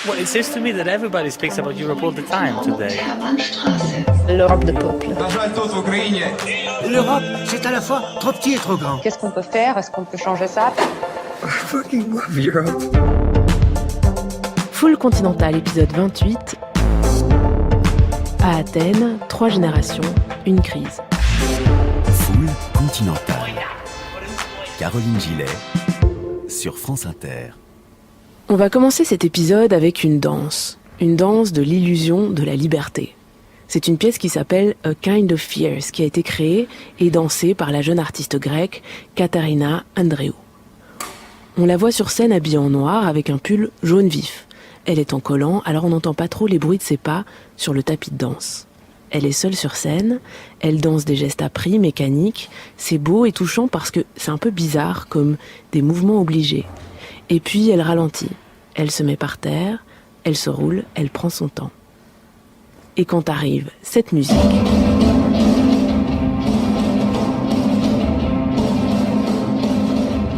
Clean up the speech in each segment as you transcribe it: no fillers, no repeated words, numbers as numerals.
Well, it seems to me that everybody speaks about Europe all the time today. L'Europe de peuple. L'Europe, c'est à la fois trop petit et trop grand. Qu'est-ce qu'on peut faire? Est-ce qu'on peut changer ça? I fucking love Europe. Full Continental, épisode 28. À Athènes, 3 générations, une crise. Full Continental. Caroline Gillet sur France Inter. On va commencer cet épisode avec une danse de l'illusion de la liberté. C'est une pièce qui s'appelle A Kind of Fierce, qui a été créée et dansée par la jeune artiste grecque Katarina Andreou. On la voit sur scène habillée en noir avec un pull jaune vif. Elle est en collant, alors on n'entend pas trop les bruits de ses pas sur le tapis de danse. Elle est seule sur scène, elle danse des gestes appris, mécaniques. C'est beau et touchant parce que c'est un peu bizarre, comme des mouvements obligés. Et puis elle ralentit, elle se met par terre, elle se roule, elle prend son temps. Et quand arrive cette musique,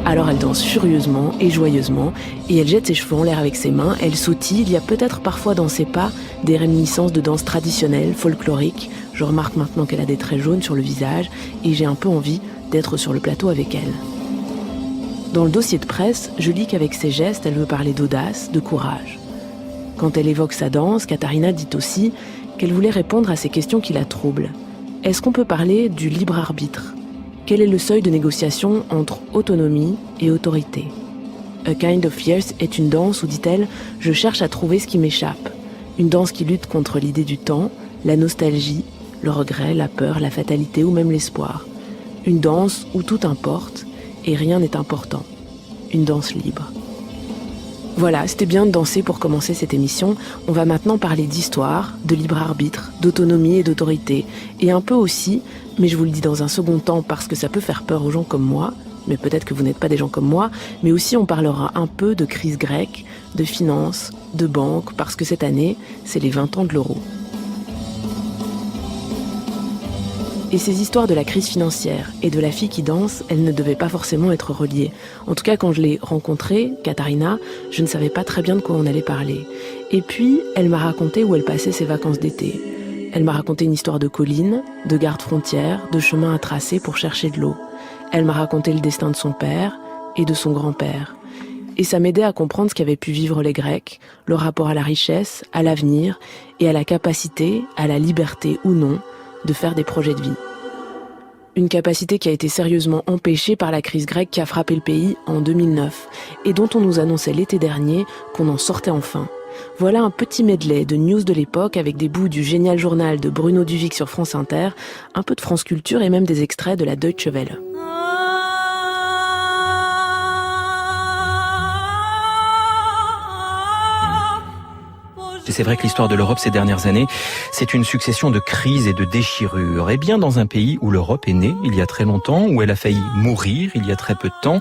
alors elle danse furieusement et joyeusement, et elle jette ses cheveux en l'air avec ses mains, elle sautille, il y a peut-être parfois dans ses pas des réminiscences de danse traditionnelle, folklorique. Je remarque maintenant qu'elle a des traits jaunes sur le visage, et j'ai un peu envie d'être sur le plateau avec elle. Dans le dossier de presse, je lis qu'avec ses gestes, elle veut parler d'audace, de courage. Quand elle évoque sa danse, Katarina dit aussi qu'elle voulait répondre à ces questions qui la troublent. Est-ce qu'on peut parler du libre arbitre ? Quel est le seuil de négociation entre autonomie et autorité ? A Kind of Fierce est une danse où, dit-elle, je cherche à trouver ce qui m'échappe. Une danse qui lutte contre l'idée du temps, la nostalgie, le regret, la peur, la fatalité ou même l'espoir. Une danse où tout importe et rien n'est important. Une danse libre. Voilà, c'était bien de danser pour commencer cette émission. On va maintenant parler d'histoire, de libre arbitre, d'autonomie et d'autorité. Et un peu aussi, mais je vous le dis dans un second temps parce que ça peut faire peur aux gens comme moi, mais peut-être que vous n'êtes pas des gens comme moi, mais aussi on parlera un peu de crise grecque, de finances, de banque, parce que cette année, c'est les 20 ans de l'euro. Et ces histoires de la crise financière et de la fille qui danse, elles ne devaient pas forcément être reliées. En tout cas, quand je l'ai rencontrée, Katarina, je ne savais pas très bien de quoi on allait parler. Et puis, elle m'a raconté où elle passait ses vacances d'été. Elle m'a raconté une histoire de collines, de gardes-frontières, de chemins à tracer pour chercher de l'eau. Elle m'a raconté le destin de son père et de son grand-père. Et ça m'aidait à comprendre ce qu'avaient pu vivre les Grecs, le rapport à la richesse, à l'avenir et à la capacité, à la liberté ou non, de faire des projets de vie. Une capacité qui a été sérieusement empêchée par la crise grecque qui a frappé le pays en 2009 et dont on nous annonçait l'été dernier qu'on en sortait enfin. Voilà un petit medley de news de l'époque avec des bouts du génial journal de Bruno Duvic sur France Inter, un peu de France Culture et même des extraits de la Deutsche Welle. C'est vrai que l'histoire de l'Europe ces dernières années, c'est une succession de crises et de déchirures. Et bien dans un pays où l'Europe est née il y a très longtemps, où elle a failli mourir il y a très peu de temps,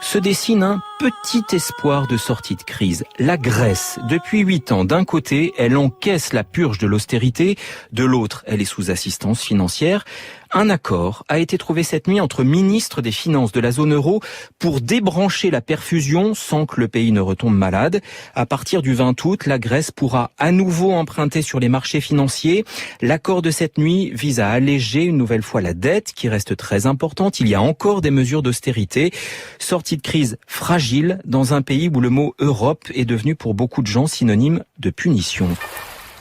se dessine un petit espoir de sortie de crise. La Grèce, depuis 8 ans, d'un côté, elle encaisse la purge de l'austérité, de l'autre, elle est sous assistance financière. Un accord a été trouvé cette nuit entre ministres des Finances de la zone euro pour débrancher la perfusion sans que le pays ne retombe malade. À partir du 20 août, la Grèce pourra à nouveau emprunter sur les marchés financiers. L'accord de cette nuit vise à alléger une nouvelle fois la dette qui reste très importante. Il y a encore des mesures d'austérité. Sortie de crise fragile dans un pays où le mot Europe est devenu pour beaucoup de gens synonyme de punition.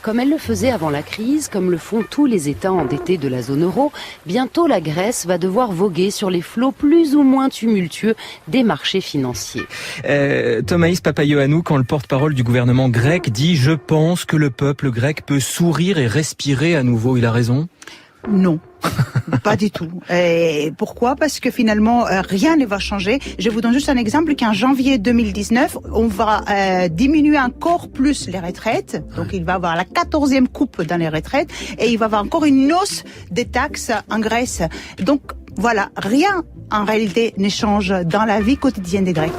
Comme elle le faisait avant la crise, comme le font tous les États endettés de la zone euro, bientôt la Grèce va devoir voguer sur les flots plus ou moins tumultueux des marchés financiers. Thomaïs Papaioannou, quand le porte-parole du gouvernement grec dit « Je pense que le peuple grec peut sourire et respirer à nouveau », il a raison ? Non, pas du tout. Et pourquoi ? Parce que finalement, rien ne va changer. Je vous donne juste un exemple qu'en janvier 2019, on va diminuer encore plus les retraites. Donc, il va y avoir la 14e coupe dans les retraites et il va y avoir encore une hausse des taxes en Grèce. Donc, voilà, rien en réalité ne change dans la vie quotidienne des Grecs.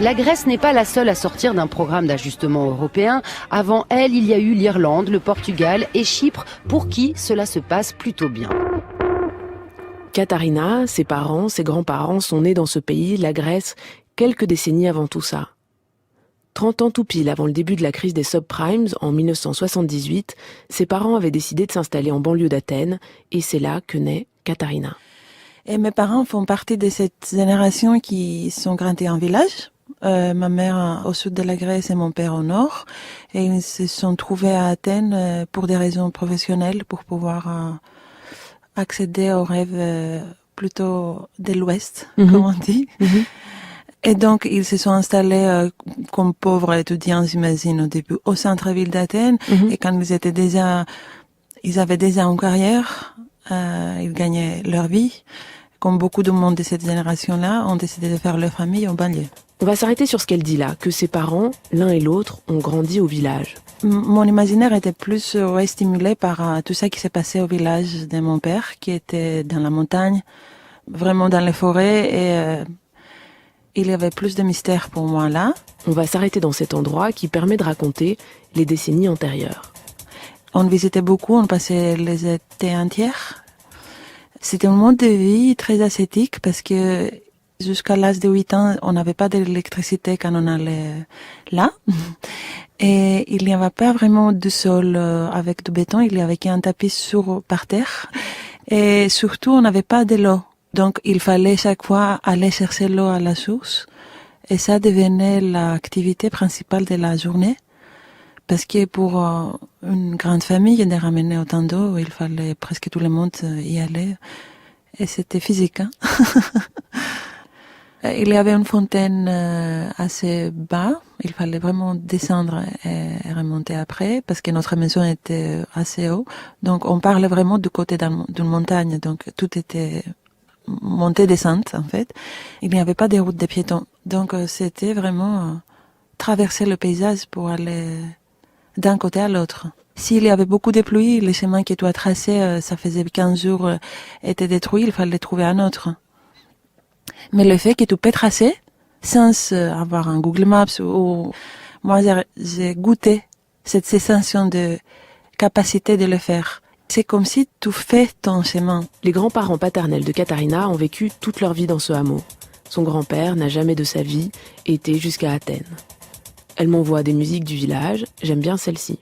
La Grèce n'est pas la seule à sortir d'un programme d'ajustement européen. Avant elle, il y a eu l'Irlande, le Portugal et Chypre, pour qui cela se passe plutôt bien. Katarina, ses parents, ses grands-parents sont nés dans ce pays, la Grèce, quelques décennies avant tout ça. 30 ans tout pile avant le début de la crise des subprimes, en 1978, ses parents avaient décidé de s'installer en banlieue d'Athènes, et c'est là que naît Katharina. Et mes parents font partie de cette génération qui sont grandis en village. Ma mère au sud de la Grèce et mon père au nord. Et ils se sont trouvés à Athènes pour des raisons professionnelles, pour pouvoir accéder aux rêves plutôt de l'Ouest, comme on dit. Et donc, ils se sont installés comme pauvres étudiants, j'imagine, au début, au centre-ville d'Athènes. Et quand ils avaient déjà une carrière, ils gagnaient leur vie. Comme beaucoup de monde de cette génération-là, ont décidé de faire leur famille en banlieue. On va s'arrêter sur ce qu'elle dit là, que ses parents, l'un et l'autre, ont grandi au village. Mon imaginaire était plus stimulé par tout ça qui s'est passé au village de mon père, qui était dans la montagne, vraiment dans les forêts, et il y avait plus de mystère pour moi là. On va s'arrêter dans cet endroit qui permet de raconter les décennies antérieures. On visitait beaucoup, on passait les étés entiers. C'était un mode de vie très ascétique parce que jusqu'à l'âge de 8 ans, on n'avait pas d'électricité quand on allait là. Et il n'y avait pas vraiment de sol avec du béton, il y avait qu'un tapis par terre. Et surtout, on n'avait pas de l'eau. Donc, il fallait chaque fois aller chercher l'eau à la source. Et ça devenait l'activité principale de la journée. Parce que pour une grande famille, de ramener autant d'eau, il fallait presque tout le monde y aller. Et c'était physique, hein. Il y avait une fontaine assez bas. Il fallait vraiment descendre et remonter après, parce que notre maison était assez haut. Donc, on parlait vraiment du côté d'une montagne. Donc, tout était montée-descente, en fait. Il n'y avait pas de route de piétons. Donc, c'était vraiment traverser le paysage pour aller d'un côté à l'autre. S'il y avait beaucoup de pluie, les chemins que tu as tracés, ça faisait 15 jours, étaient détruits, il fallait trouver un autre. Mais le fait que tu peux tracer, sans avoir un Google Maps, ou moi j'ai goûté cette sensation de capacité de le faire. C'est comme si tu fais ton chemin. Les grands-parents paternels de Katharina ont vécu toute leur vie dans ce hameau. Son grand-père n'a jamais de sa vie été jusqu'à Athènes. Elle m'envoie des musiques du village, j'aime bien celle-ci.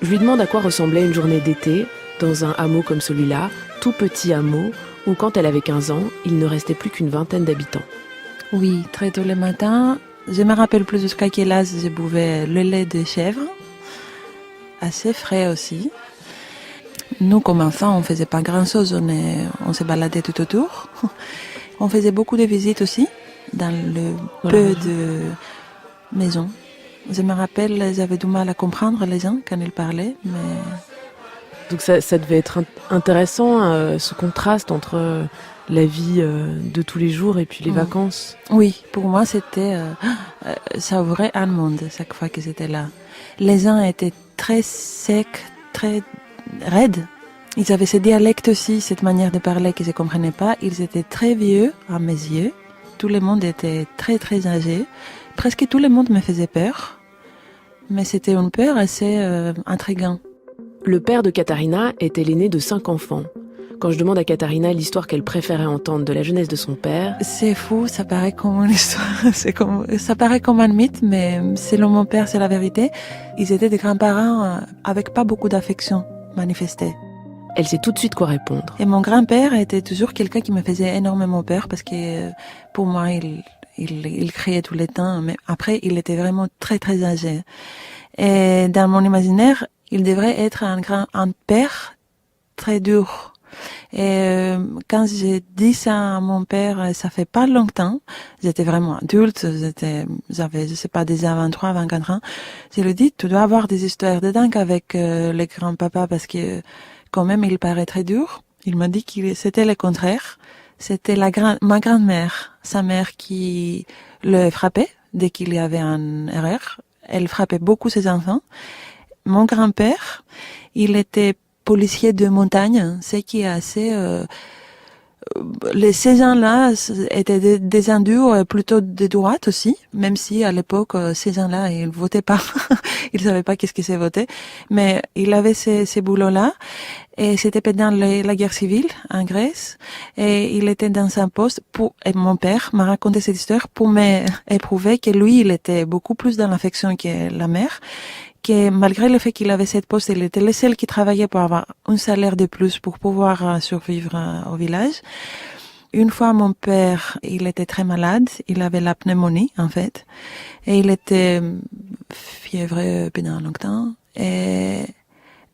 Je lui demande à quoi ressemblait une journée d'été dans un hameau comme celui-là, tout petit hameau, où quand elle avait 15 ans, il ne restait plus qu'une vingtaine d'habitants. Oui, très tôt le matin, je me rappelle plus jusqu'à quel âge je buvais le lait de chèvre, assez frais aussi. Nous, comme enfants, on faisait pas grand-chose, on se baladait tout autour. On faisait beaucoup de visites aussi, dans le peu de maisons. Je me rappelle, j'avais du mal à comprendre les gens quand ils parlaient, mais... Donc ça devait être intéressant, ce contraste entre la vie de tous les jours et puis les vacances. Oui, pour moi, c'était... ça ouvrait un monde chaque fois que j'étais là. Les gens étaient très secs, très raides. Ils avaient ce dialecte aussi, cette manière de parler que je ne comprenais pas. Ils étaient très vieux à mes yeux. Tout le monde était très très âgé. Presque tout le monde me faisait peur. Mais c'était une peur assez intrigante. Le père de Katharina était l'aîné de 5 enfants. Quand je demande à Katharina l'histoire qu'elle préférait entendre de la jeunesse de son père... C'est fou, ça paraît comme une histoire, ça paraît comme un mythe, mais selon mon père, c'est la vérité. Ils étaient des grands-parents avec pas beaucoup d'affection manifestée. Elle sait tout de suite quoi répondre. Et mon grand-père était toujours quelqu'un qui me faisait énormément peur parce que pour moi, il criait tout le temps, mais après, il était vraiment très très âgé. Et dans mon imaginaire, il devrait être un père très dur. Et quand j'ai dit ça à mon père, ça fait pas longtemps, j'étais vraiment adulte, j'avais, je sais pas, déjà 23, 24 ans. Je lui ai dit, tu dois avoir des histoires de dingue avec les grands-papas parce que quand même, il paraît très dur. Il m'a dit que c'était le contraire. C'était ma grand-mère, sa mère qui le frappait dès qu'il y avait une erreur. Elle frappait beaucoup ses enfants. Mon grand-père, il était policier de montagne, ce qui est assez ces gens-là étaient des gens durs, plutôt de droite aussi, même si à l'époque, ces gens-là, ils votaient pas. Ils savaient pas qu'est-ce que c'est voter. Mais il avait ces boulots-là. Et c'était pendant la guerre civile en Grèce. Et il était dans un poste et mon père m'a raconté cette histoire pour m'éprouver que lui, il était beaucoup plus dans l'affection que la mère. Que malgré le fait qu'il avait cette poste, il était le seul qui travaillait pour avoir un salaire de plus pour pouvoir survivre au village. Une fois, mon père, il était très malade. Il avait la pneumonie, en fait. Et il était fiévreux pendant longtemps. Et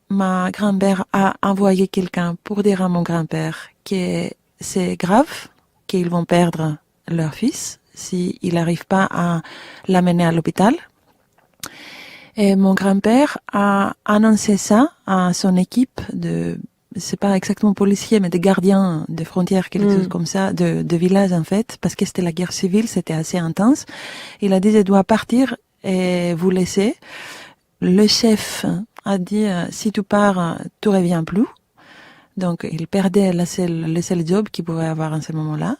ma grand-mère a envoyé quelqu'un pour dire à mon grand-père que c'est grave, qu'ils vont perdre leur fils s'il n'arrive pas à l'amener à l'hôpital. Et mon grand-père a annoncé ça à son équipe c'est pas exactement policier, mais de gardiens de frontières, quelque chose comme ça, de village en fait, parce que c'était la guerre civile, c'était assez intense. Il a dit, je dois partir et vous laisser. Le chef a dit, si tu pars, tu reviens plus. Donc, il perdait le seul job qu'il pouvait avoir en ce moment-là.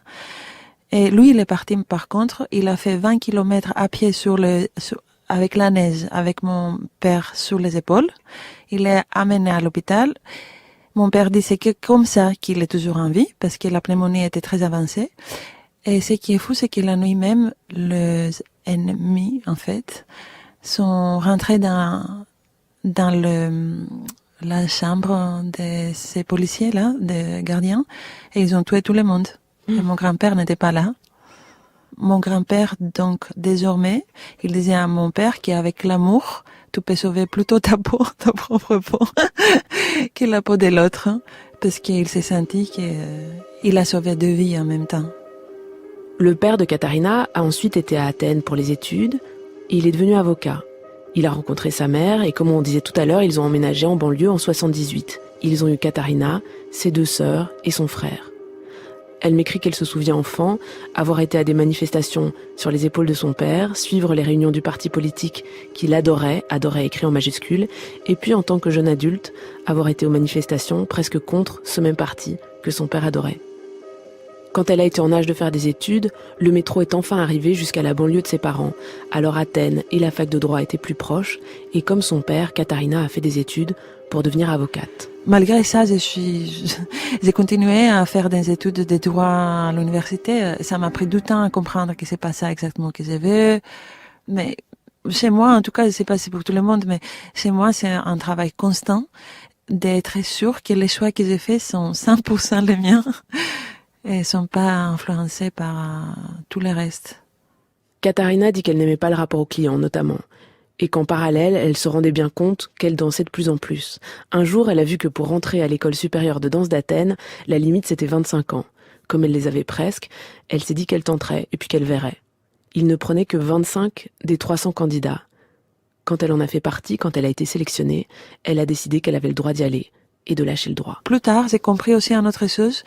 Et lui, il est parti, par contre, il a fait 20 kilomètres à pied avec la neige, avec mon père sur les épaules. Il est amené à l'hôpital. Mon père dit c'est que comme ça qu'il est toujours en vie, parce que la pneumonie était très avancée. Et ce qui est fou, c'est que la nuit même, les ennemis, en fait, sont rentrés dans la chambre de ces policiers-là, des gardiens, et ils ont tué tout le monde. Et mon grand-père n'était pas là. Mon grand-père, donc, désormais, il disait à mon père qu'avec l'amour, tu peux sauver plutôt ta peau, ta propre peau, que la peau de l'autre, parce qu'il s'est senti qu'il a sauvé deux vies en même temps. Le père de Katharina a ensuite été à Athènes pour les études et il est devenu avocat. Il a rencontré sa mère et comme on disait tout à l'heure, ils ont emménagé en banlieue en 78. Ils ont eu Katharina, ses deux sœurs et son frère. Elle m'écrit qu'elle se souvient enfant avoir été à des manifestations sur les épaules de son père, suivre les réunions du parti politique qu'il adorait écrit en majuscule, et puis en tant que jeune adulte, avoir été aux manifestations presque contre ce même parti que son père adorait. Quand elle a été en âge de faire des études, le métro est enfin arrivé jusqu'à la banlieue de ses parents. Alors Athènes et la fac de droit étaient plus proches, et comme son père, Katharina a fait des études pour devenir avocate. Malgré ça, j'ai continué à faire des études de droit à l'université. Ça m'a pris du temps à comprendre que c'est pas ça exactement que je veux. Mais chez moi, en tout cas, je sais pas si c'est pour tout le monde, mais chez moi, c'est un travail constant d'être sûr que les choix que j'ai faits sont 100% les miens et sont pas influencés par tout le reste. Katharina dit qu'elle n'aimait pas le rapport aux clients, notamment. Et qu'en parallèle, elle se rendait bien compte qu'elle dansait de plus en plus. Un jour, elle a vu que pour rentrer à l'école supérieure de danse d'Athènes, la limite c'était 25 ans. Comme elle les avait presque, elle s'est dit qu'elle tenterait et puis qu'elle verrait. Il ne prenait que 25 des 300 candidats. Quand elle en a fait partie, quand elle a été sélectionnée, elle a décidé qu'elle avait le droit d'y aller et de lâcher le droit. Plus tard, j'ai compris aussi une autre chose.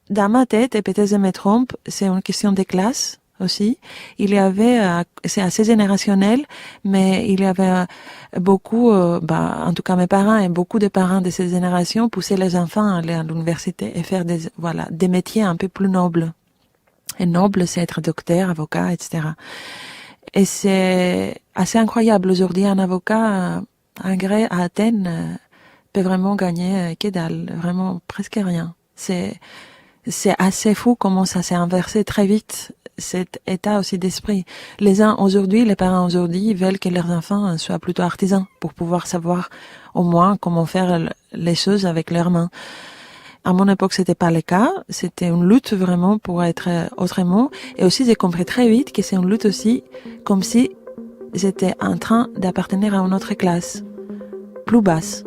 Dans ma tête, et peut-être je me trompe, c'est une question de classe. Aussi, il y avait, c'est assez générationnel, mais il y avait beaucoup, en tout cas mes parents et beaucoup de parents de cette génération poussaient les enfants à aller à l'université et faire des métiers un peu plus nobles. Et noble, c'est être docteur, avocat, etc. Et c'est assez incroyable aujourd'hui, un avocat à Athènes peut vraiment gagner que dalle, vraiment presque rien. C'est assez fou comment ça s'est inversé très vite. Cet état aussi d'esprit. Les parents aujourd'hui veulent que leurs enfants soient plutôt artisans pour pouvoir savoir au moins comment faire les choses avec leurs mains. À mon époque, c'était pas le cas. C'était une lutte vraiment pour être autrement. Et aussi, j'ai compris très vite que c'est une lutte aussi comme si j'étais en train d'appartenir à une autre classe, plus basse.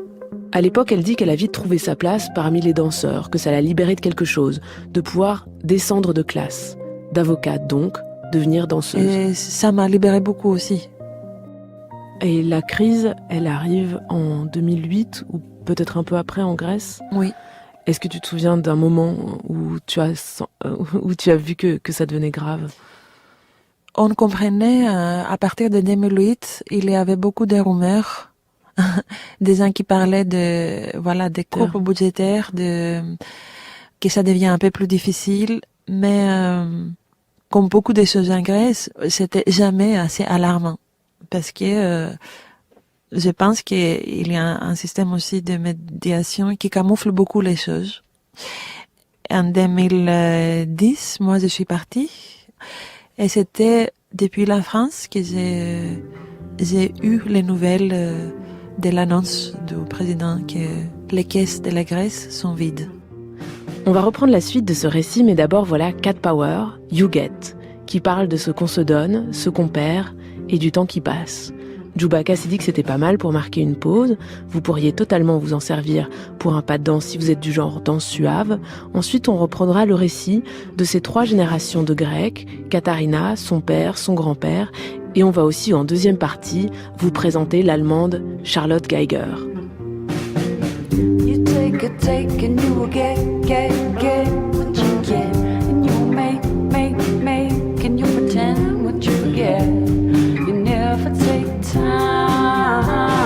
À l'époque, elle dit qu'elle a vite trouvé sa place parmi les danseurs, que ça l'a libérée de quelque chose, de pouvoir descendre de classe. D'avocate donc, devenir danseuse. Et ça m'a libérée beaucoup aussi. Et la crise, elle arrive en 2008 ou peut-être un peu après en Grèce. Oui. Est-ce que tu te souviens d'un moment où tu as vu que ça devenait grave? On comprenait, à partir de 2008, il y avait beaucoup de rumeurs, des gens qui parlaient des coupes budgétaires, que ça devient un peu plus difficile, mais comme beaucoup de choses en Grèce, c'était jamais assez alarmant. Parce que je pense qu'il y a un système aussi de médiation qui camoufle beaucoup les choses. En 2010, moi je suis partie et c'était depuis la France que j'ai eu les nouvelles de l'annonce du président que les caisses de la Grèce sont vides. On va reprendre la suite de ce récit, mais d'abord voilà Cat Power, You Get, qui parle de ce qu'on se donne, ce qu'on perd et du temps qui passe. Djoubaka s'est dit que c'était pas mal pour marquer une pause. Vous pourriez totalement vous en servir pour un pas de danse si vous êtes du genre danse suave. Ensuite, on reprendra le récit de ces 3 générations de Grecs, Katharina, son père, son grand-père. Et on va aussi, en deuxième partie, vous présenter l'Allemande Charlotte Geiger. You take and you will get what you get. And you make, and you pretend what you get. You never take time,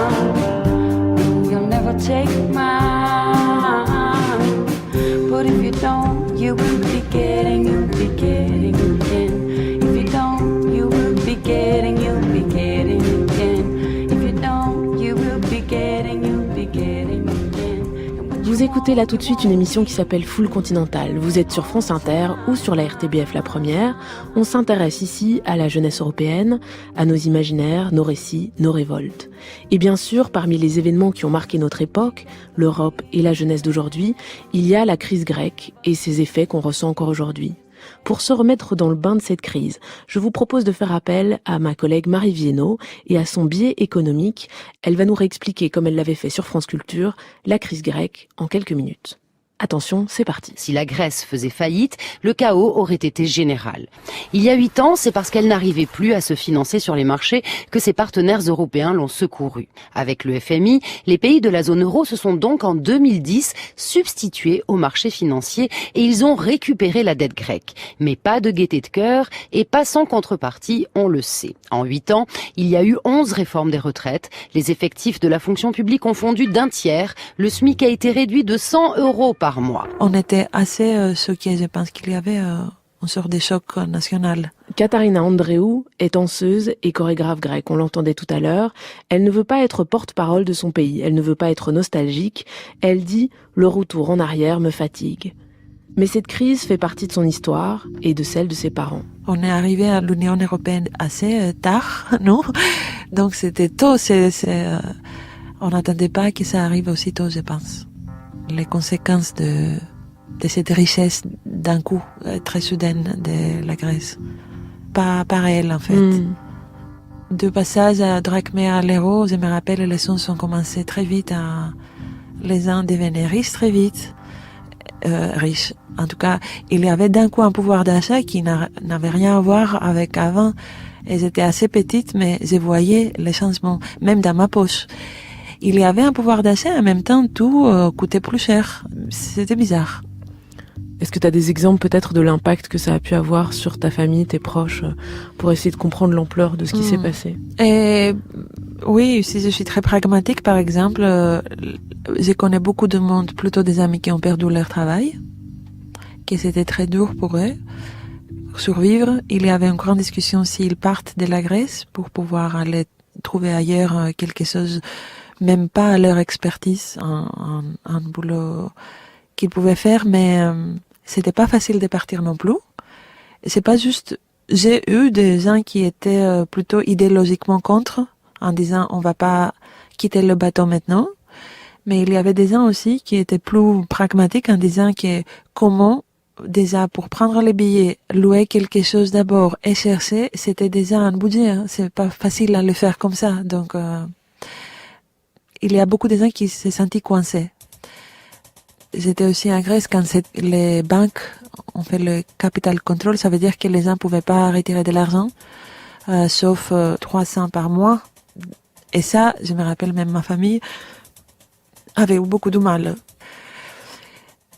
you'll never take mine. But if you don't, you will be getting again. If you don't, you will be getting again. If you don't, you will be getting again. Vous écoutez là tout de suite une émission qui s'appelle Full Continental. Vous êtes sur France Inter ou sur la RTBF La Première. On s'intéresse ici à la jeunesse européenne, à nos imaginaires, nos récits, nos révoltes. Et bien sûr, parmi les événements qui ont marqué notre époque, l'Europe et la jeunesse d'aujourd'hui, il y a la crise grecque et ses effets qu'on ressent encore aujourd'hui. Pour se remettre dans le bain de cette crise, je vous propose de faire appel à ma collègue Marie Viennot et à son biais économique. Elle va nous réexpliquer, comme elle l'avait fait sur France Culture, la crise grecque en quelques minutes. Attention, c'est parti. Si la Grèce faisait faillite, le chaos aurait été général. Il y a 8 ans, c'est parce qu'elle n'arrivait plus à se financer sur les marchés que ses partenaires européens l'ont secourue. Avec le FMI, les pays de la zone euro se sont donc en 2010 substitués aux marchés financiers et ils ont récupéré la dette grecque. Mais pas de gaieté de cœur et pas sans contrepartie, on le sait. En 8 ans, il y a eu 11 réformes des retraites. Les effectifs de la fonction publique ont fondu d'un tiers. Le SMIC a été réduit de 100 € par mois. On était assez choqués, je pense qu'il y avait une sorte de choc national. Katharina Andreou est danseuse et chorégraphe grecque, on l'entendait tout à l'heure. Elle ne veut pas être porte-parole de son pays, elle ne veut pas être nostalgique. Elle dit « le retour en arrière me fatigue ». Mais cette crise fait partie de son histoire et de celle de ses parents. On est arrivé à l'Union européenne assez tard, non? Donc c'était tôt, on n'attendait pas que ça arrive aussi tôt, je pense. Les conséquences de cette richesse d'un coup très soudaine de la Grèce. Pas réel en fait. De passage à drachmé à l'euro, je me rappelle, les leçons ont commencé très vite. Les uns devenaient riches très vite. Riches. En tout cas, il y avait d'un coup un pouvoir d'achat qui n'avait rien à voir avec avant. Et j'étais assez petite, mais je voyais les changements, même dans ma poche. Il y avait un pouvoir d'achat, en même temps, tout coûtait plus cher. C'était bizarre. Est-ce que tu as des exemples peut-être de l'impact que ça a pu avoir sur ta famille, tes proches, pour essayer de comprendre l'ampleur de ce qui s'est passé? Oui, si je suis très pragmatique, par exemple, je connais beaucoup de monde, plutôt des amis qui ont perdu leur travail, que c'était très dur pour eux. Pour survivre, il y avait une grande discussion s'ils partent de la Grèce pour pouvoir aller trouver ailleurs quelque chose, même pas à leur expertise, un boulot qu'ils pouvaient faire, mais c'était pas facile de partir non plus. C'est pas juste, j'ai eu des gens qui étaient plutôt idéologiquement contre, en disant on va pas quitter le bateau maintenant, mais il y avait des gens aussi qui étaient plus pragmatiques en disant que comment déjà pour prendre les billets, louer quelque chose d'abord et chercher, c'était déjà un budget, hein. C'est pas facile à le faire comme ça, donc il y a beaucoup de gens qui se sentaient coincés. J'étais aussi en Grèce quand les banques ont fait le capital control, ça veut dire que les gens ne pouvaient pas retirer de l'argent, sauf 300 par mois. Et ça, je me rappelle même ma famille avait eu beaucoup de mal.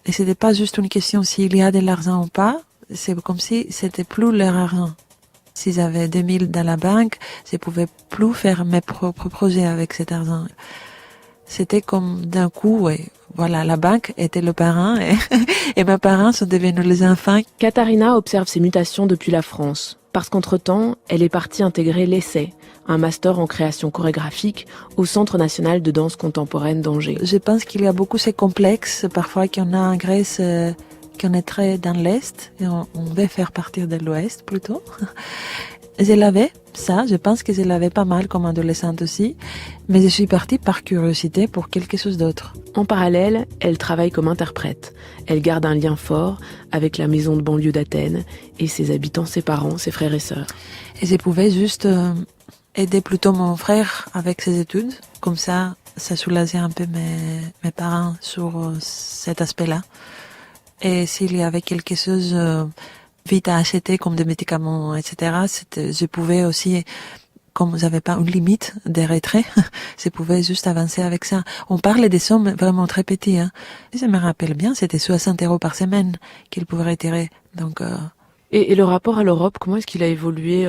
Et c'était pas juste une question s'il y a de l'argent ou pas, c'est comme si c'était plus leur argent. Si j'avais 2000 dans la banque, je pouvais plus faire mes propres projets avec cet argent. C'était comme d'un coup, ouais, voilà, la banque était le parent et mes parents sont devenus les enfants. Katharina observe ces mutations depuis la France, parce qu'entre-temps, elle est partie intégrer l'Essai, un master en création chorégraphique au Centre national de danse contemporaine d'Angers. Je pense qu'il y a beaucoup ces complexes, parfois qu'on a en Grèce, qu'on est très dans l'Est, et on veut faire partie de l'Ouest plutôt. Je l'avais, ça, je pense que je l'avais pas mal comme adolescente aussi, mais je suis partie par curiosité pour quelque chose d'autre. En parallèle, elle travaille comme interprète. Elle garde un lien fort avec la maison de banlieue d'Athènes et ses habitants, ses parents, ses frères et sœurs. Et je pouvais juste aider plutôt mon frère avec ses études, comme ça soulageait un peu mes parents sur cet aspect-là. Et s'il y avait quelque chose vite à acheter comme des médicaments, etc., je pouvais aussi, comme j'avais pas une limite de retrait, je pouvais juste avancer avec ça. On parlait des sommes vraiment très petites, hein. Je me rappelle bien, c'était 60 € par semaine qu'il pouvait retirer. Donc, Et le rapport à l'Europe, comment est-ce qu'il a évolué?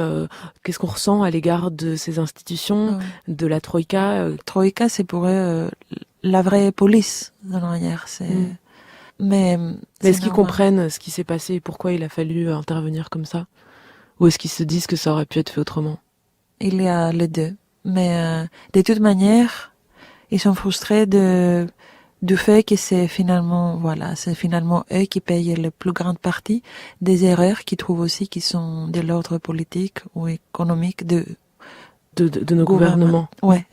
Qu'est-ce qu'on ressent à l'égard de ces institutions, de la Troïka? Troïka, c'est pour eux la vraie police, de la manière. Mais est-ce qu'ils comprennent ce qui s'est passé et pourquoi il a fallu intervenir comme ça? Ou est-ce qu'ils se disent que ça aurait pu être fait autrement? Il y a les deux. Mais de toute manière, ils sont frustrés du fait que c'est finalement eux qui payent la plus grande partie des erreurs qu'ils trouvent aussi qui sont de l'ordre politique ou économique de nos gouvernements. Ouais.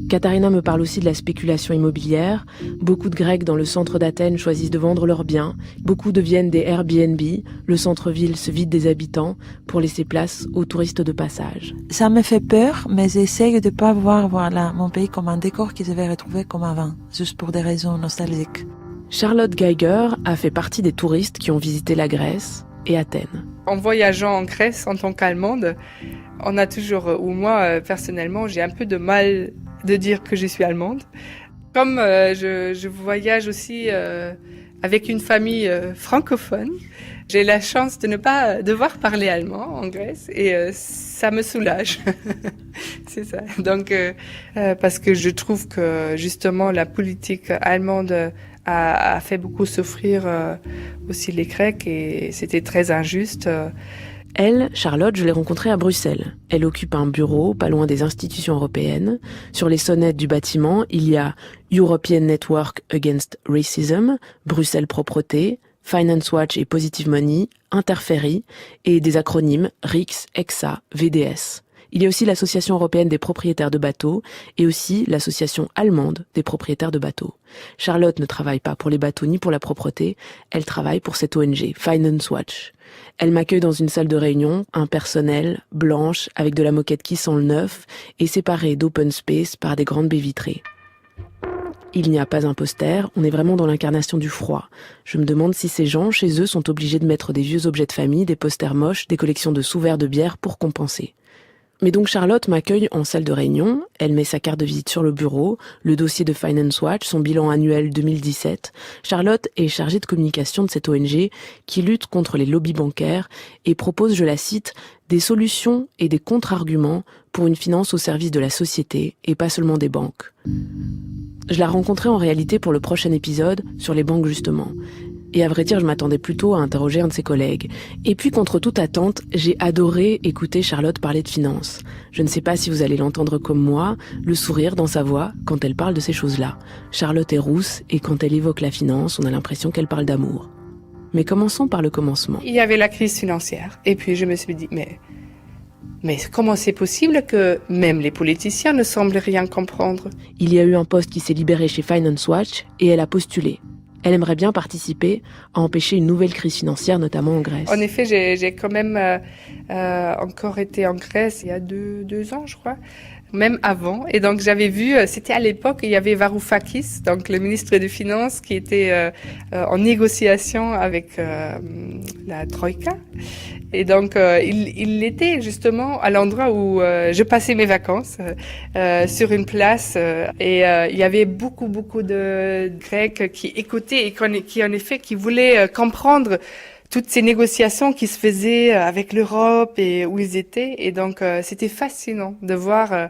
Katharina me parle aussi de la spéculation immobilière. Beaucoup de Grecs dans le centre d'Athènes choisissent de vendre leurs biens. Beaucoup deviennent des Airbnb. Le centre-ville se vide des habitants pour laisser place aux touristes de passage. Ça me fait peur, mais j'essaye de pas voir mon pays comme un décor que je vais retrouver comme avant, juste pour des raisons nostalgiques. Charlotte Geiger a fait partie des touristes qui ont visité la Grèce et Athènes. En voyageant en Grèce en tant qu'Allemande, on a toujours, ou moi personnellement, j'ai un peu de mal de dire que je suis allemande. Comme je voyage aussi avec une famille francophone, j'ai la chance de ne pas devoir parler allemand en Grèce et ça me soulage. C'est ça. Donc, parce que je trouve que justement la politique allemande a fait beaucoup souffrir aussi les Grecs et c'était très injuste. Elle, Charlotte, je l'ai rencontrée à Bruxelles. Elle occupe un bureau pas loin des institutions européennes. Sur les sonnettes du bâtiment, il y a European Network Against Racism, Bruxelles Propreté, Finance Watch et Positive Money, Interferry et des acronymes RIX, EXA, VDS. Il y a aussi l'Association européenne des propriétaires de bateaux et aussi l'Association allemande des propriétaires de bateaux. Charlotte ne travaille pas pour les bateaux ni pour la propreté, elle travaille pour cette ONG, Finance Watch. Elle m'accueille dans une salle de réunion, impersonnelle, blanche, avec de la moquette qui sent le neuf et séparée d'open space par des grandes baies vitrées. Il n'y a pas un poster, on est vraiment dans l'incarnation du froid. Je me demande si ces gens, chez eux, sont obligés de mettre des vieux objets de famille, des posters moches, des collections de sous-verres de bière pour compenser. Mais donc Charlotte m'accueille en salle de réunion, elle met sa carte de visite sur le bureau, le dossier de Finance Watch, son bilan annuel 2017. Charlotte est chargée de communication de cette ONG qui lutte contre les lobbies bancaires et propose, je la cite, des solutions et des contre-arguments pour une finance au service de la société et pas seulement des banques. Je la rencontrais en réalité pour le prochain épisode sur les banques justement. Et à vrai dire, je m'attendais plutôt à interroger un de ses collègues. Et puis, contre toute attente, j'ai adoré écouter Charlotte parler de finances. Je ne sais pas si vous allez l'entendre comme moi, le sourire dans sa voix quand elle parle de ces choses-là. Charlotte est rousse et quand elle évoque la finance, on a l'impression qu'elle parle d'amour. Mais commençons par le commencement. Il y avait la crise financière. Et puis, je me suis dit, mais comment c'est possible que même les politiciens ne semblent rien comprendre? Il y a eu un poste qui s'est libéré chez Finance Watch et elle a postulé. Elle aimerait bien participer à empêcher une nouvelle crise financière, notamment en Grèce. En effet, j'ai quand même encore été en Grèce il y a deux ans, je crois, même avant. Et donc j'avais vu, c'était à l'époque, il y avait Varoufakis, donc le ministre des Finances, qui était en négociation avec la Troïka. Et donc il était justement à l'endroit où je passais mes vacances, sur une place, et il y avait beaucoup de Grecs qui écoutaient et qui en effet qui voulaient comprendre toutes ces négociations qui se faisaient avec l'Europe et où ils étaient. Et donc c'était fascinant de voir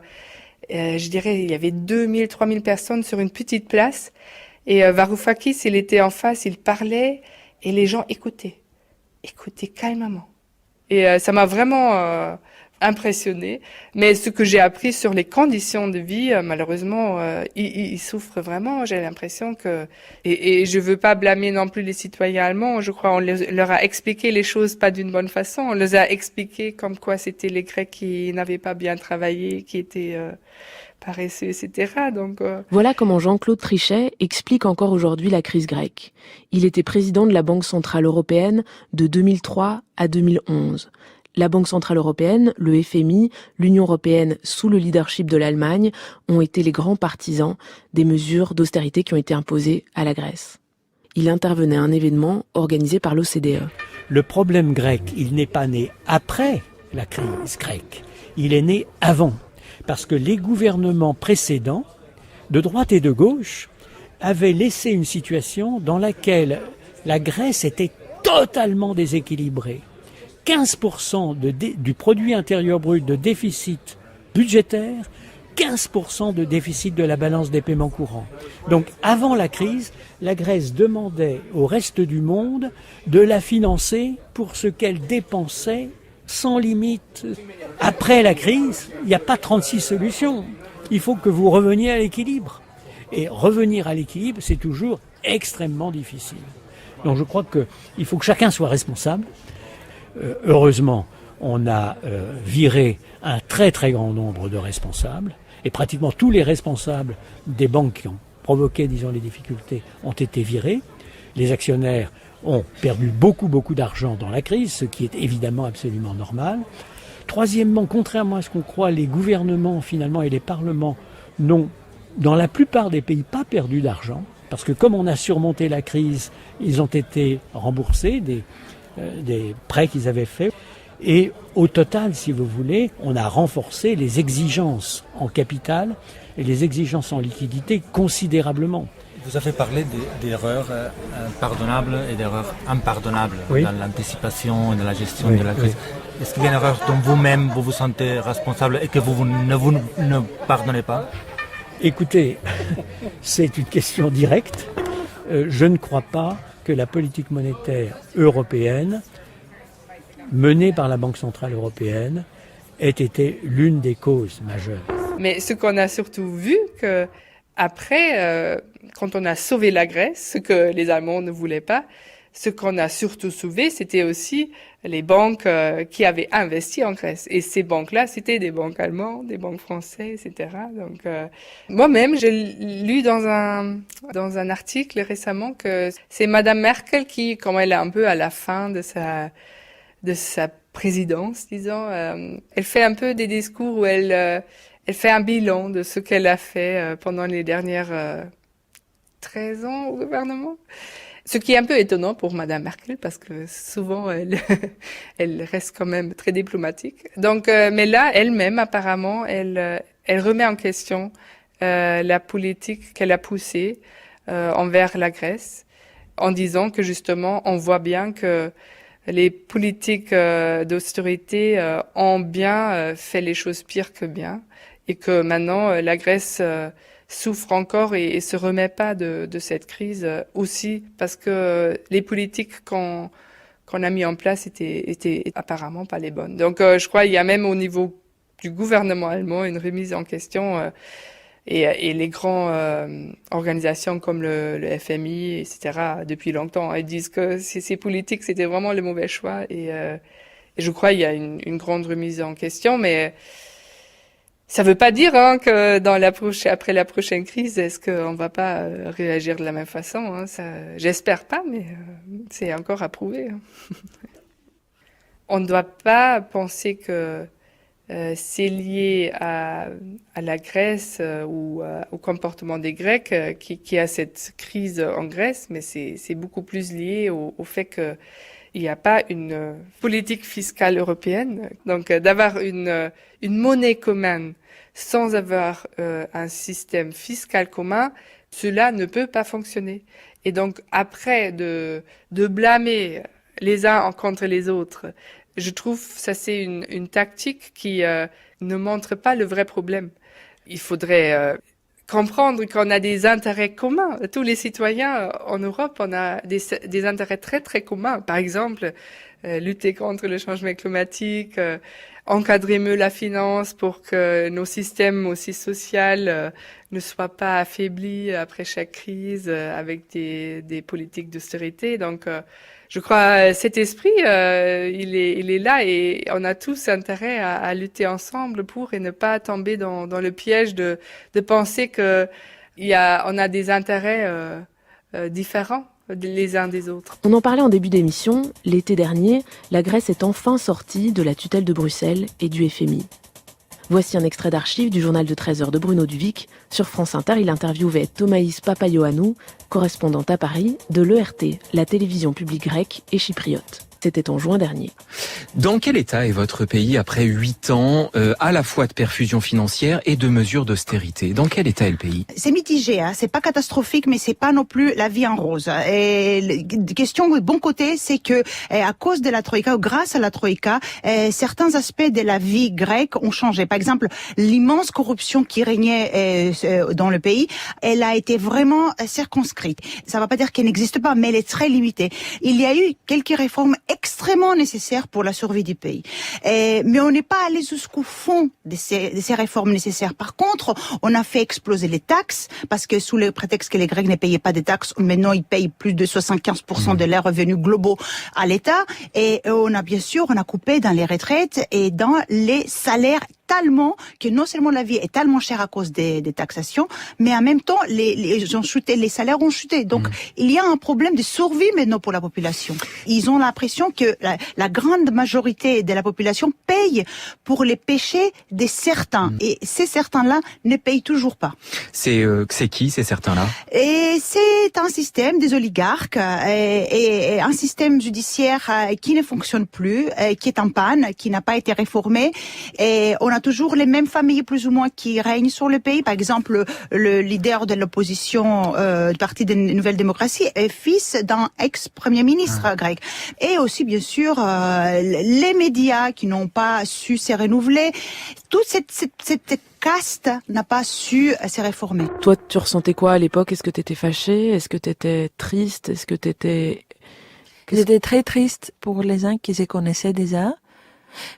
je dirais, il y avait 2000, 3000 personnes sur une petite place. Et Varoufakis, il était en face, il parlait, et les gens écoutaient calmement. Et ça m'a vraiment impressionnée. Mais ce que j'ai appris sur les conditions de vie, malheureusement, ils souffrent vraiment. J'ai l'impression que... Et je veux pas blâmer non plus les citoyens allemands. Je crois on leur a expliqué les choses pas d'une bonne façon. On les a expliqué comme quoi c'était les Grecs qui n'avaient pas bien travaillé, qui étaient... paresseux, etc. Donc, Voilà comment Jean-Claude Trichet explique encore aujourd'hui la crise grecque. Il était président de la Banque Centrale Européenne de 2003 à 2011. La Banque Centrale Européenne, le FMI, l'Union Européenne sous le leadership de l'Allemagne ont été les grands partisans des mesures d'austérité qui ont été imposées à la Grèce. Il intervenait à un événement organisé par l'OCDE. Le problème grec, il n'est pas né après la crise grecque, il est né avant. Parce que les gouvernements précédents, de droite et de gauche, avaient laissé une situation dans laquelle la Grèce était totalement déséquilibrée. 15% du produit intérieur brut de déficit budgétaire, 15% de déficit de la balance des paiements courants. Donc avant la crise, la Grèce demandait au reste du monde de la financer pour ce qu'elle dépensait sans limite. Après la crise, il n'y a pas 36 solutions. Il faut que vous reveniez à l'équilibre. Et revenir à l'équilibre, c'est toujours extrêmement difficile. Donc je crois qu'il faut que chacun soit responsable. Heureusement, on a viré un très très grand nombre de responsables. Et pratiquement tous les responsables des banques qui ont provoqué, disons, les difficultés ont été virés. Les actionnaires ont perdu beaucoup d'argent dans la crise, ce qui est évidemment absolument normal. Troisièmement, contrairement à ce qu'on croit, les gouvernements finalement et les parlements n'ont, dans la plupart des pays, pas perdu d'argent, parce que comme on a surmonté la crise, ils ont été remboursés des prêts qu'ils avaient faits. Et au total, si vous voulez, on a renforcé les exigences en capital et les exigences en liquidité considérablement. Vous avez parlé d'erreurs pardonnables et d'erreurs impardonnables dans l'anticipation et dans la gestion de la crise. Est-ce qu'il y a une erreur dont vous-même vous sentez responsable et que vous ne pardonnez pas? Écoutez, c'est une question directe. Je ne crois pas que la politique monétaire européenne menée par la Banque Centrale Européenne ait été l'une des causes majeures. Mais ce qu'on a surtout vu, que après, quand on a sauvé la Grèce, ce que les Allemands ne voulaient pas, ce qu'on a surtout sauvé, c'était aussi les banques qui avaient investi en Grèce. Et ces banques-là, c'était des banques allemandes, des banques françaises, etc. Donc, moi-même, j'ai lu dans un article récemment que c'est Madame Merkel qui, comme elle est un peu à la fin de sa présidence, disons, elle fait un peu des discours où elle fait un bilan de ce qu'elle a fait pendant les dernières 13 ans au gouvernement. Ce qui est un peu étonnant pour Madame Merkel, parce que souvent, elle reste quand même très diplomatique. Donc, mais là, elle-même, apparemment, elle remet en question la politique qu'elle a poussée envers la Grèce, en disant que justement, on voit bien que les politiques d'austérité ont bien fait les choses pires que bien, et que maintenant, la Grèce souffre encore et se remet pas de cette crise aussi parce que les politiques qu'on a mis en place étaient apparemment pas les bonnes. Donc je crois qu'il y a même au niveau du gouvernement allemand une remise en question et les grandes organisations comme le FMI, etc. depuis longtemps, elles disent que ces politiques c'était vraiment le mauvais choix et je crois qu'il y a une grande remise en question, mais ça veut pas dire que après la prochaine crise, est-ce qu'on va pas réagir de la même façon, j'espère pas, mais c'est encore à prouver. On ne doit pas penser que c'est lié à la Grèce ou au comportement des Grecs qui a cette crise en Grèce, mais c'est beaucoup plus lié au fait que il n'y a pas une politique fiscale européenne. Donc d'avoir une monnaie commune sans avoir un système fiscal commun, cela ne peut pas fonctionner. Et donc après de blâmer les uns contre les autres, je trouve ça c'est une tactique qui ne montre pas le vrai problème. Il faudrait comprendre qu'on a des intérêts communs. Tous les citoyens en Europe, on a des intérêts très très communs. Par exemple, lutter contre le changement climatique, encadrer mieux la finance pour que nos systèmes aussi sociaux ne soient pas affaiblis après chaque crise avec des politiques d'austérité. Donc, je crois cet esprit, il est là et on a tous intérêt à lutter ensemble pour et ne pas tomber dans le piège de penser que on a des intérêts différents les uns des autres. On en parlait en début d'émission, l'été dernier, la Grèce est enfin sortie de la tutelle de Bruxelles et du FMI. Voici un extrait d'archives du journal de 13h de Bruno Duvic. Sur France Inter, il interviewait Thomaïs Papaioannou, correspondante à Paris de l'ERT, la télévision publique grecque et chypriote. C'était en juin dernier. Dans quel état est votre pays après 8 ans à la fois de perfusion financière et de mesures d'austérité? Dans quel état est le pays? C'est mitigé, hein. C'est pas catastrophique, mais c'est pas non plus la vie en rose. Et question de bon côté, c'est que à cause de la Troïka, ou grâce à la Troïka, certains aspects de la vie grecque ont changé. Par exemple, l'immense corruption qui régnait dans le pays, elle a été vraiment circonscrite. Ça ne va pas dire qu'elle n'existe pas, mais elle est très limitée. Il y a eu quelques réformes extrêmement nécessaires pour la survie du pays. Mais on n'est pas allé jusqu'au fond de ces réformes nécessaires. Par contre, on a fait exploser les taxes, parce que sous le prétexte que les Grecs ne payaient pas de taxes, maintenant ils payent plus de 75% de leurs revenus globaux à l'État. Et on a coupé dans les retraites et dans les salaires tellement que non seulement la vie est tellement chère à cause des taxations, mais en même temps les salaires ont chuté. Donc il y a un problème de survie maintenant pour la population. Ils ont l'impression que la grande majorité de la population paye pour les péchés des certains, et ces certains-là ne payent toujours pas. C'est qui ces certains-là? Et c'est un système des oligarques et un système judiciaire qui ne fonctionne plus, qui est en panne, qui n'a pas été réformé, et on a toujours les mêmes familles plus ou moins qui règnent sur le pays. Par exemple, le leader de l'opposition du Parti des Nouvelles Démocraties est fils d'un ex-premier ministre grec. Et aussi, bien sûr, les médias qui n'ont pas su se renouveler. Toute cette caste n'a pas su se réformer. Toi, tu ressentais quoi à l'époque? Est-ce que tu étais fâchée? Est-ce que tu étais triste? Est-ce que tu étais... J'étais très triste pour les gens qui se connaissaient déjà,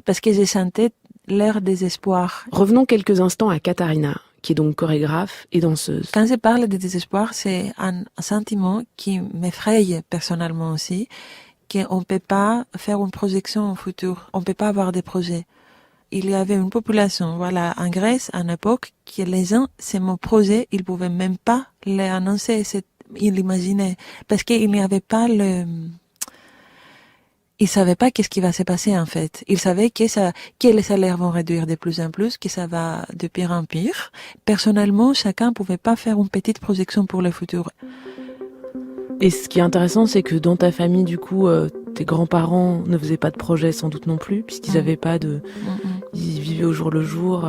parce que je sentais leur désespoir. Revenons quelques instants à Katharina, qui est donc chorégraphe et danseuse. Quand je parle de désespoir, c'est un sentiment qui m'effraie personnellement aussi, qu'on ne peut pas faire une projection au futur, on ne peut pas avoir des projets. Il y avait une population, en Grèce, à une époque, que les gens, c'est mon projet, ils ne pouvaient même pas l'annoncer, ils l'imaginaient, parce qu'il n'y avait pas ils savaient pas qu'est-ce qui va se passer en fait. Ils savaient que les salaires vont réduire de plus en plus, que ça va de pire en pire. Personnellement, chacun pouvait pas faire une petite projection pour le futur. Et ce qui est intéressant, c'est que dans ta famille, du coup, tes grands-parents ne faisaient pas de projet sans doute non plus, puisqu'ils avaient pas de... Ils vivaient au jour le jour.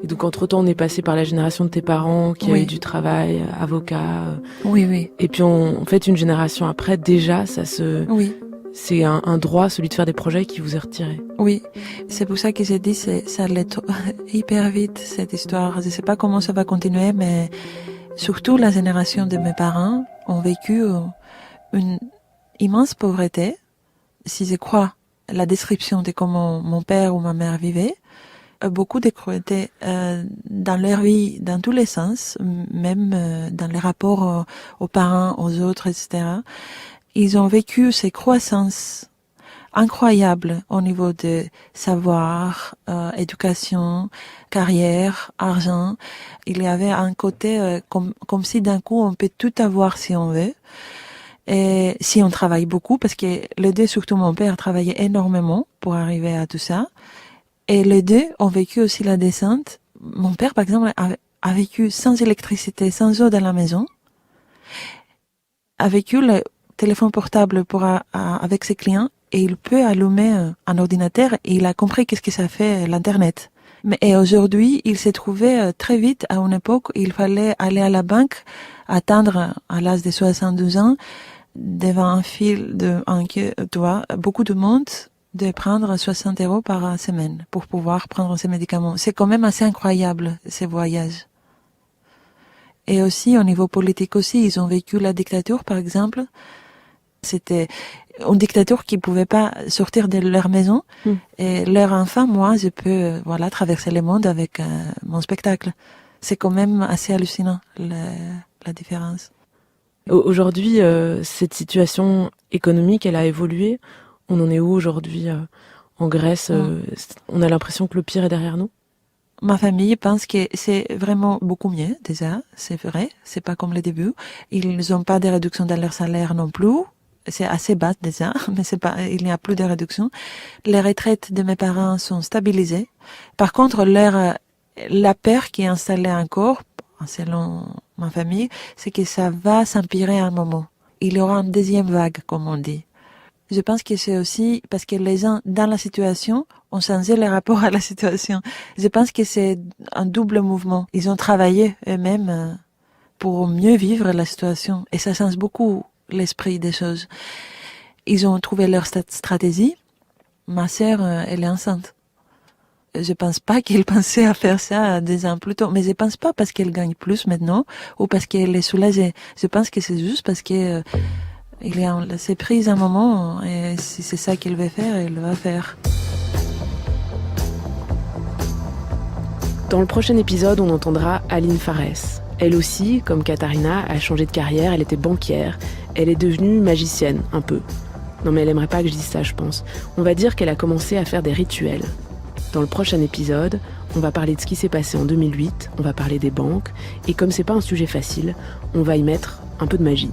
Et donc, entre-temps, on est passé par la génération de tes parents qui avaient du travail, avocat. Oui. Et puis, en fait, une génération après, déjà, ça se... Oui. C'est un droit, celui de faire des projets, qui vous est retiré. Oui, c'est pour ça que j'ai dit ça allait hyper vite, cette histoire. Je sais pas comment ça va continuer, mais surtout la génération de mes parents ont vécu une immense pauvreté. Si je crois la description de comment mon père ou ma mère vivait, beaucoup de cruauté dans leur vie, dans tous les sens, même dans les rapports aux parents, aux autres, etc. Ils ont vécu ces croissances incroyables au niveau de savoir, éducation, carrière, argent. Il y avait un côté comme si d'un coup on peut tout avoir si on veut. Et si on travaille beaucoup, parce que les deux, surtout mon père, travaillait énormément pour arriver à tout ça. Et les deux ont vécu aussi la descente. Mon père, par exemple, a vécu sans électricité, sans eau dans la maison. A vécu le téléphone portable avec ses clients, et il peut allumer un ordinateur, et il a compris qu'est-ce que ça fait l'internet. Et aujourd'hui, il s'est trouvé très vite à une époque où il fallait aller à la banque, attendre à l'âge de 72 ans, devant un fil beaucoup de monde, de prendre 60 € par semaine pour pouvoir prendre ces médicaments. C'est quand même assez incroyable, ces voyages. Et aussi, au niveau politique aussi, ils ont vécu la dictature, par exemple. C'était une dictature qui pouvait pas sortir de leur maison. Et leur enfant, moi, je peux, traverser le monde avec mon spectacle. C'est quand même assez hallucinant, la différence. Aujourd'hui, cette situation économique, elle a évolué. On en est où aujourd'hui en Grèce? On a l'impression que le pire est derrière nous? Ma famille pense que c'est vraiment beaucoup mieux, déjà, c'est vrai, c'est pas comme le début. Ils n'ont pas de réduction dans leur salaire non plus. C'est assez bas déjà, mais il n'y a plus de réduction. Les retraites de mes parents sont stabilisées. Par contre, la peur qui est installée encore, selon ma famille, c'est que ça va s'empirer à un moment. Il y aura une deuxième vague, comme on dit. Je pense que c'est aussi parce que les gens, dans la situation, ont changé les rapports à la situation. Je pense que c'est un double mouvement. Ils ont travaillé eux-mêmes pour mieux vivre la situation. Et ça change beaucoup l'esprit des choses. Ils ont trouvé leur stratégie. Ma sœur, elle est enceinte. Je pense pas qu'elle pensait à faire ça 2 ans plus tôt. Mais je pense pas parce qu'elle gagne plus maintenant ou parce qu'elle est soulagée. Je pense que c'est juste parce que elle s'est prise un moment et si c'est ça qu'elle veut faire, elle va faire. Dans le prochain épisode, on entendra Aline Farès. Elle aussi, comme Katharina, a changé de carrière, elle était banquière. Elle est devenue magicienne, un peu. Non mais elle aimerait pas que je dise ça, je pense. On va dire qu'elle a commencé à faire des rituels. Dans le prochain épisode, on va parler de ce qui s'est passé en 2008, on va parler des banques, et comme c'est pas un sujet facile, on va y mettre un peu de magie.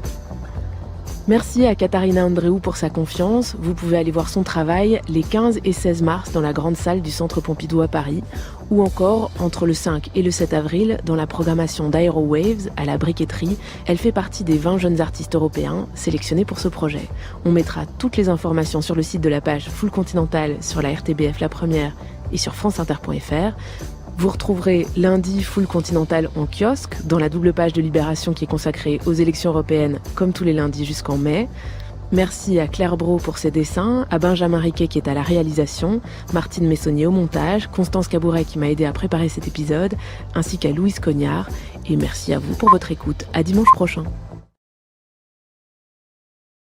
Merci à Katharina Andréou pour sa confiance. Vous pouvez aller voir son travail les 15 et 16 mars dans la grande salle du Centre Pompidou à Paris, ou encore entre le 5 et le 7 avril dans la programmation d'Aero Waves à la Briqueterie. Elle fait partie des 20 jeunes artistes européens sélectionnés pour ce projet. On mettra toutes les informations sur le site de la page Full Continental, sur la RTBF La Première et sur franceinter.fr. Vous retrouverez lundi Full Continental en kiosque, dans la double page de Libération qui est consacrée aux élections européennes, comme tous les lundis jusqu'en mai. Merci à Claire Brault pour ses dessins, à Benjamin Riquet qui est à la réalisation, Martine Messonnier au montage, Constance Cabouret qui m'a aidé à préparer cet épisode, ainsi qu'à Louise Cognard. Et merci à vous pour votre écoute. À dimanche prochain.